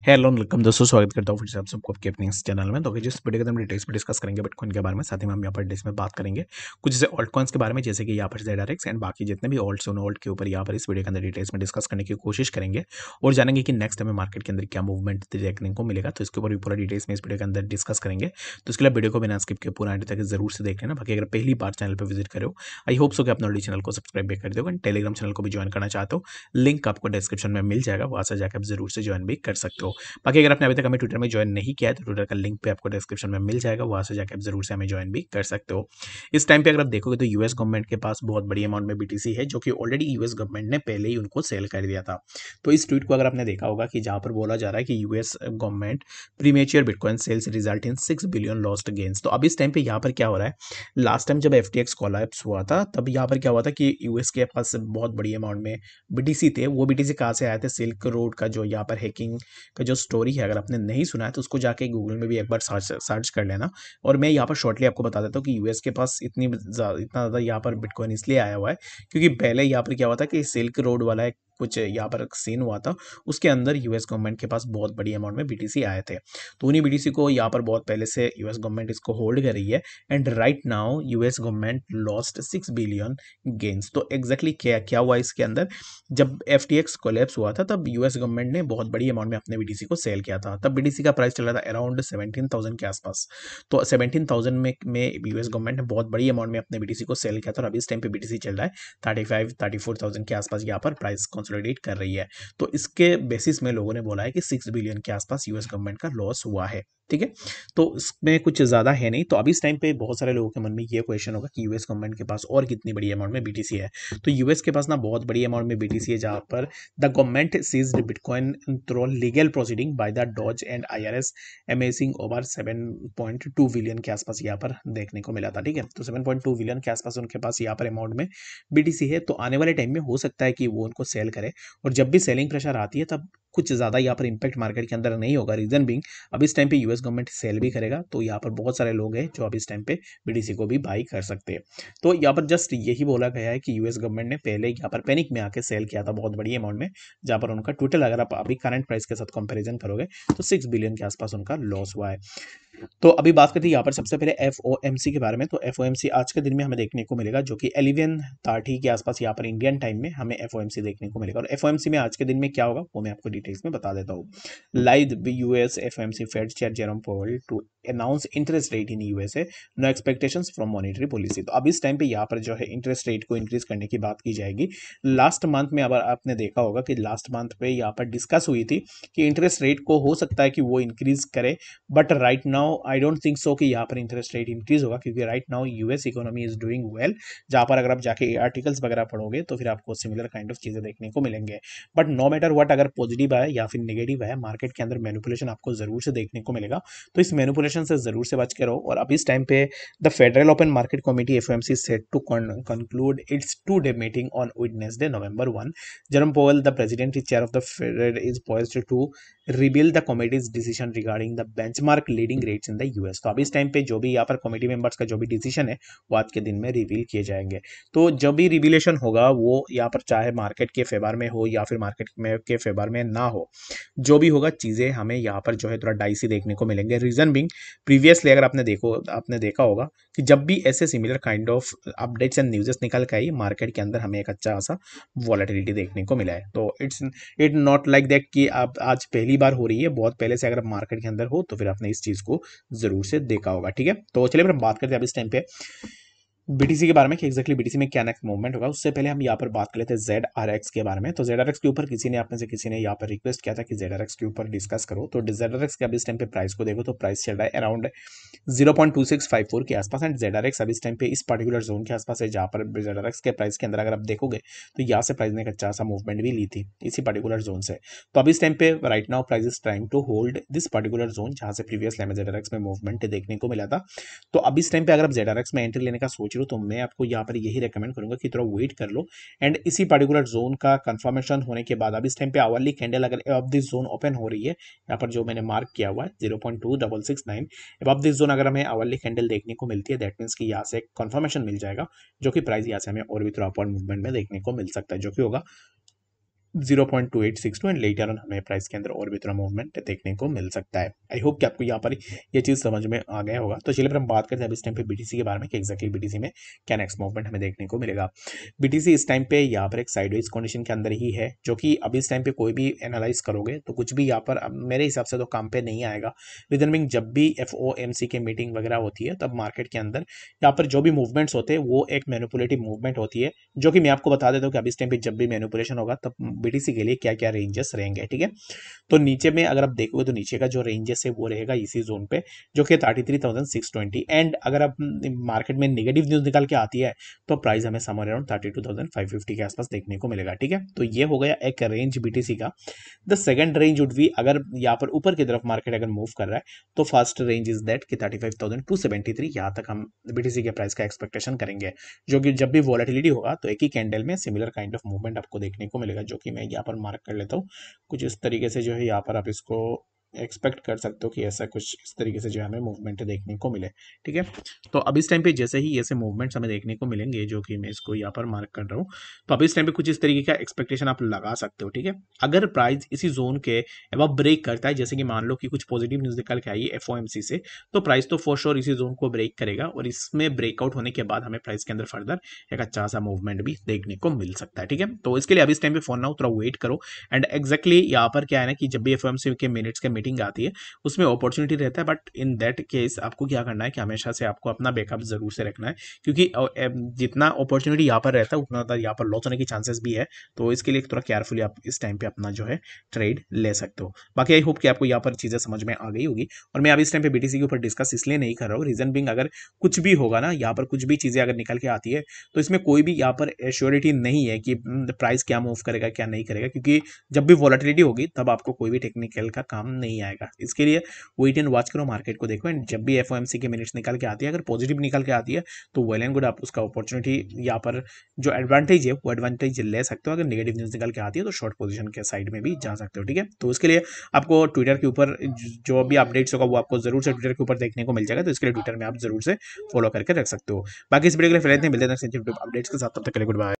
Hello welcome दोस्तों, स्वागत करता हूँ फिर से आप सबको आपके अपने इस चैनल में। तो जिस वीडियो के अंदर हम डिटेल्स पे डिस्कस करेंगे बिटकॉइन के बारे में, साथ ही में हम यहाँ पर डिटेल्स में बात करेंगे कुछ जैसे ऑल्ट कॉइन्स के बारे में, जैसे कि यहाँ पर ZRX एंड बाकी जितने भी ऑल्ट्स उन ऑल्ट के ऊपर यहाँ पर इस वीडियो के अंदर डिटेल्स में डिस्कस करने की कोशिश करेंगे और जानेंगे कि नेक्स्ट हमें मार्केट के अंदर क्या मूवमेंट देखने को मिलेगा। तो इसके ऊपर भी पूरा डिटेल्स में इस वीडियो के अंदर डिस्कस करेंगे। तो इसके लिए वीडियो को बिना स्किप के पूरा एंड तक जरूर से देख लेना। बाकी अगर पहली बार चैनल पर विजिट करो, आई होप सो कि अपने ऑलरेडी चैनल को सब्सक्राइब भी कर दोगे। टेलीग्राम चैनल को भी ज्वाइन करना चाहते हो, लिंक आपको डिस्क्रिप्शन में मिल जाएगा, वहां से जाकर आप जरूर से ज्वाइन भी कर सकते हो। बाकी अगर आपने अभी तक हमें ट्विटर में ज्वाइन नहीं किया है तो ट्विटर का लिंक पे आपको डिस्क्रिप्शन में मिल जाएगा, वहां से जाकर आप जरूर से हमें ज्वाइन भी कर सकते हो। इस टाइम पे अगर आप देखोगे तो यूएस गवर्नमेंट के पास बहुत बड़ी अमाउंट में बीटीसी है, जो कि ऑलरेडी यूएस गवर्नमेंट ने पहले ही उनको सेल कर दिया था। तो इस ट्वीट को अगर आपने देखा होगा कि जहां पर बोला जा रहा है कि US government premature bitcoin sales result in 6 billion lost gains. तो अब इस टाइम पे यहाँ पर क्या हो रहा है, लास्ट टाइम जब FTX कोलैप्स हुआ था तब यहाँ पर क्या हुआ था कि यूएस के पास बहुत बड़ी अमाउंट में बीटीसी थे। वो बीटीसी कहाँ से आए थे, सिल्क रोड का जो यहाँ पर हैकिंग का जो स्टोरी है, अगर आपने नहीं सुना है तो उसको जाके गूगल में भी एक बार सर्च कर लेना। और मैं यहाँ पर शॉर्टली आपको बता देता हूँ कि यूएस के पास इतना ज़्यादा यहाँ पर बिटकॉइन इसलिए आया हुआ है क्योंकि पहले यहाँ पर क्या हुआ था कि सिल्क रोड वाला एक कुछ यहाँ पर सीन हुआ था, उसके अंदर यूएस गवर्नमेंट के पास बहुत बड़ी अमाउंट में बीटीसी आए थे। तो उन्हीं बीटीसी को यहाँ पर बहुत पहले से यूएस गवर्नमेंट इसको होल्ड कर रही है and right now US government lost 6 billion gains. तो एग्जैक्टली क्या क्या हुआ इसके अंदर, जब FTX कोलैप्स हुआ था तब यूएस गवर्नमेंट ने बहुत बड़ी अमाउंट में अपने बीटीसी को सेल किया था। तब बीटीसी का प्राइस चल रहा था अराउंड 17,000 के आसपास। तो 17,000 में यूएस गवर्नमेंट ने बहुत बड़ी अमाउंट में अपने बीटीसी को सेल किया था और अभी इस टाइम पे बीटीसी चल रहा है 34,000 के आसपास, यहाँ पर प्राइस कंसोलिडेट कर रही है। तो इसके बेसिस में लोगों ने बोला है कि 6 बिलियन के आसपास यूएस गवर्नमेंट का लॉस हुआ है। ठीक है, तो इसमें कुछ ज्यादा है नहीं। तो अभी इस टाइम पे बहुत सारे लोगों के मन में ये क्वेश्चन होगा कि यूएस गवर्नमेंट के पास और कितनी बड़ी अमाउंट में बीटीसी है। तो यूएस के पास ना बहुत बड़ी अमाउंट में बीटीसी है, जहां पर the government seized bitcoin through legal proceeding by the DOJ and IRS amazing over 7.2 billion के आसपास यहाँ पर देखने को मिला था। ठीक है, तो 7.2 बिलियन के आसपास उनके पास यहाँ पर अमाउंट में बीटीसी है। तो आने वाले टाइम में हो सकता है कि वो उनको सेल करे, और जब भी सेलिंग प्रेशर आती है तब कुछ ज्यादा यहाँ पर इंपैक्ट मार्केट के अंदर नहीं होगा। रीजन बिंग, अब इस टाइम पे यूएस गवर्नमेंट सेल भी करेगा तो यहाँ पर बहुत सारे लोग हैं जो अब इस टाइम पे बीटीसी को भी बाई कर सकते हैं। तो यहाँ पर जस्ट यही बोला गया है कि यूएस गवर्नमेंट ने पहले यहाँ पर पैनिक में आके सेल किया था बहुत बड़ी अमाउंट में, जहाँ पर उनका टोटल अगर आप अभी करंट प्राइस के साथ कंपैरिजन करोगे तो 6 बिलियन के आसपास उनका लॉस हुआ है। तो अभी बात करते हैं यहाँ पर सबसे पहले FOMC के बारे में। तो FOMC आज के दिन में हमें देखने को मिलेगा, जो कि 11:30 के आसपास यहाँ पर इंडियन टाइम में हमें FOMC देखने को मिलेगा। और FOMC में आज के दिन में क्या होगा वो मैं आपको डिटेल्स में बता देता हूँ। Live US FOMC Fed chair Jerome Powell to announce interest rate in USA, no expectations from monetary policy. तो अब इस टाइम पे यहाँ पर जो है इंटरेस्ट रेट को इंक्रीज करने की बात की जाएगी। लास्ट मंथ में अब आपने देखा होगा कि लास्ट मंथ पे यहाँ पर डिस्कस हुई थी कि इंटरेस्ट रेट को हो सकता है कि वो इंक्रीज करे, but right now I don't think so कि यहाँ पर इंटरेस्ट रेट इंक्रीज होगा, क्योंकि right now US economy is doing well. जहाँ पर अगर आप जाके आर्टिकल्स वगैरह पढ़ोगे तो फिर आपको सिमिलर काइंड ऑफ चीजें देखने को मिलेंगे। बट नो मैटर व्हाट, अगर पॉजिटिव है या फिर नेगेटिव है, मार्केट के अंदर मैनिपुलेशन आपको जरूर से देखने को मिलेगा। तो इस मैनिपुलेशन से जरूर से बच के रहो। और अब इस टाइम पे the federal open market committee FOMC set to conclude its two-day meeting on Wednesday, November 1. Jerome Powell, the president and chair of the Fed, is poised to reveal the committee's decision regarding the benchmark leading rates in the US. तो अब इस time पे जो भी यहाँ पर committee members का जो भी डिसीजन है वो आज के दिन में रिवील किए जाएंगे। तो जब भी रिवीलेशन होगा वो यहाँ पर चाहे मार्केट के फेवर में हो या फिर मार्केट में के फेवर में ना हो, जो भी होगा चीजें हमें यहाँ पर जो है थोड़ा डाइसी देखने को मिलेंगे। रीजन बिंग, प्रीवियसली अगर आपने देखा होगा कि जब भी ऐसे similar kind of updates and न्यूज़ेस निकल के आई, मार्केट के अंदर हमें एक अच्छा सा वॉलेटिलिटी देखने को मिला है। तो इट नॉट लाइक दैट कि आप आज पहली बार हो रही है, बहुत पहले से अगर मार्केट के अंदर हो तो फिर आपने इस चीज को जरूर से देखा होगा। ठीक है, तो चलिए फिर हम बात करते हैं अब इस टाइम पे बीटीसी के बारे में कि एक्जैक्टली बीटीसी में क्या नेक्स्ट मूवमेंट होगा। उससे पहले हम यहाँ पर बात कर लेते हैं ZRX के बारे में। तो ZRX के ऊपर आप में से किसी ने यहाँ पर रिक्वेस्ट किया था कि ZRX के ऊपर डिस्कस करो। तो ZRX के अब इस टाइम पे प्राइस को देखो तो प्राइस चल रहा है अराउंड 0.2654 के आसपास। एंड ZRX अब इस टाइम पे इस पर्टिकुलर जोन के आसपास है, जहाँ पर ZRX के प्राइस के अंदर अगर आप देखोगे तो यहाँ से प्राइस ने एक अच्छा सा मूवमेंट भी ली थी इसी पर्टिकुलर जोन से। तो अब इस टाइम पे right now price is trying to hold this particular zone, जहाँ से प्रीवियसली हमें ZRX में मूवमेंट देखने को मिला था। तो अब इस टाइम पे अगर आप ZRX में एंट्री लेने का सोच रहे हो तो मैं आपको यहाँ पर यही रेकमेंड करूंगा कि थोड़ा वेट कर लो। एंड इसी पर्टिकुलर जोन का कंफर्मेशन होने के बाद अब इस टाइम पे आवरली कैंडल अगर अब दिस जोन ओपन हो रही है, यहाँ पर जो मैंने मार्क किया हुआ है 0.2669, अब दिस जोन अगर हमें आवरली कैंडल देखने को मिलती है, दैट मीन्स कि यहाँ से कंफर्मेशन मिल जाएगा, जो कि प्राइस यहाँ से हमें और भी थोड़ा अपवर्ड मूवमेंट में देखने को मिल सकता है, जो कि होगा 0.2862 एंड लेटर ऑन हमें प्राइस के अंदर और भी थोड़ा मूवमेंट देखने को मिल सकता है। आई होप कि आपको यहाँ पर ये चीज़ समझ में आ गया होगा। तो चलिए फिर हम बात करते हैं अब इस टाइम पे बीटीसी के बारे में कि एक्जैक्टली बीटीसी में क्या नेक्स्ट मूवमेंट हमें देखने को मिलेगा। बीटीसी इस टाइम पे यहाँ पर एक साइडवेज कंडीशन के अंदर ही है, जो कि अब इस टाइम पे कोई भी एनालाइज करोगे तो कुछ भी यहाँ पर अब मेरे हिसाब से तो काम पे नहीं आएगा। रीजन बिंग जब भी FOMC की मीटिंग वगैरह होती है तब मार्केट के अंदर यहाँ पर जो भी मूवमेंट्स होते हैं वो एक मैनिपुलेटिव मूवमेंट होती है, जो कि मैं आपको बता देता हूँ कि अब इस टाइम पे जब भी मैनिपुलेशन होगा तब बीटीसी के लिए क्या क्या रेंजेस रहेंगे। ठीक है, तो नीचे में अगर आप देखोगे तो नीचे का जो रेंजेस है वो रहेगा इसी जोन पे, जो कि 33,620। एंड अगर आप मार्केट में नेगेटिव न्यूज निकाल के आती है तो प्राइस हमें समर अराउंड 32,550 के आसपास देखने को मिलेगा। ठीक है, तो ये हो गया एक रेंज बीटीसी का। The second range would be, अगर यहाँ पर ऊपर की तरफ मार्केट अगर मूव कर रहा है तो फर्स्ट रेंज इज दैट कि 35,273, यहाँ तक हम बीटीसी के प्राइस का एक्सपेक्टेशन करेंगे, जो कि जब भी वॉलेटिलिटी होगा तो एक ही कैंडल में सिमिलर काइंड ऑफ मूवमेंट आपको देखने को मिलेगा, जो कि मैं यहाँ पर मार्क कर लेता हूँ। कुछ इस तरीके से जो है यहाँ पर आप इसको एक्सपेक्ट कर सकते हो कि ऐसा कुछ इस तरीके से जो हमें मूवमेंट देखने को मिले। ठीक है, तो अब इस टाइम पे जैसे ही ऐसे मूवमेंट्स हमें देखने को मिलेंगे, जो कि मैं इसको यहाँ पर मार्क कर रहा हूँ, तो अब इस टाइम पे कुछ इस तरीके का एक्सपेक्टेशन आप लगा सकते हो। ठीक है, अगर प्राइस इसी जोन के अब ब्रेक करता है, जैसे कि मान लो कि कुछ पॉजिटिव न्यूज निकल के आई है FOMC से, तो प्राइस तो फॉर श्योर इसी जोन को ब्रेक करेगा और इसमें ब्रेकआउट होने के बाद हमें प्राइस के अंदर फर्दर एक अच्छा सा मूवमेंट भी देखने को मिल सकता है। ठीक है, तो इसके लिए अब इस टाइम पे फोन ना थोड़ा वेट करो। एंड एक्जैक्टली यहाँ पर क्या है ना कि जब भी FOMC के मिनट्स के मीटिंग आती है उसमें अपॉर्चुनिटी रहता है, बट इन दैट केस आपको क्या करना है कि हमेशा से आपको अपना बैकअप जरूर से रखना है, क्योंकि जितना अपॉर्चुनिटी यहाँ पर रहता है उतना ज़्यादा यहाँ पर लॉस होने की चांसेस भी है। तो इसके लिए थोड़ा केयरफुली आप इस टाइम पे अपना जो है ट्रेड ले सकते हो। बाकी आई होप कि आपको यहाँ पर चीज़ें समझ में आ गई होगी। और मैं अब इस टाइम पे बीटीसी के ऊपर डिस्कस इसलिए नहीं कर रहा हूँ, रीजन बिंग अगर कुछ भी होगा ना यहाँ पर कुछ भी चीज़ें अगर निकल के आती है तो इसमें कोई भी यहाँ पर एश्योरिटी नहीं है कि प्राइस क्या मूव करेगा क्या नहीं करेगा, क्योंकि जब भी वॉलेटिलिटी होगी तब आपको कोई भी टेक्निकल का काम नहीं आएगा। इसके लिए वेट एंड वॉच करो, मार्केट को देखो। एंड जब भी FOMC के मिनट्स निकल के आती है, अगर पॉजिटिव निकल के आती है तो वेल एंड गुड, आप उसका अपॉर्चुनिटी यहाँ पर जो एडवांटेज है वो एडवांटेज ले सकते हो। अगर नेगेटिव न्यूज निकल के आती है तो शॉर्ट पोजीशन के साइड में भी जा सकते हो। ठीक है, तो उसके लिए आपको ट्विटर के ऊपर जो भी अपडेट्स होगा वो आपको जरूर से ट्विटर के ऊपर देखने को मिल जाएगा, तो इसके लिए ट्विटर में आप जरूर से फॉलो करके रख सकते हो। बाकी इस वीडियो के लिए फिलहाल मिलते हैं अपडेट्स के साथ, तब तक के लिए गुड बाय।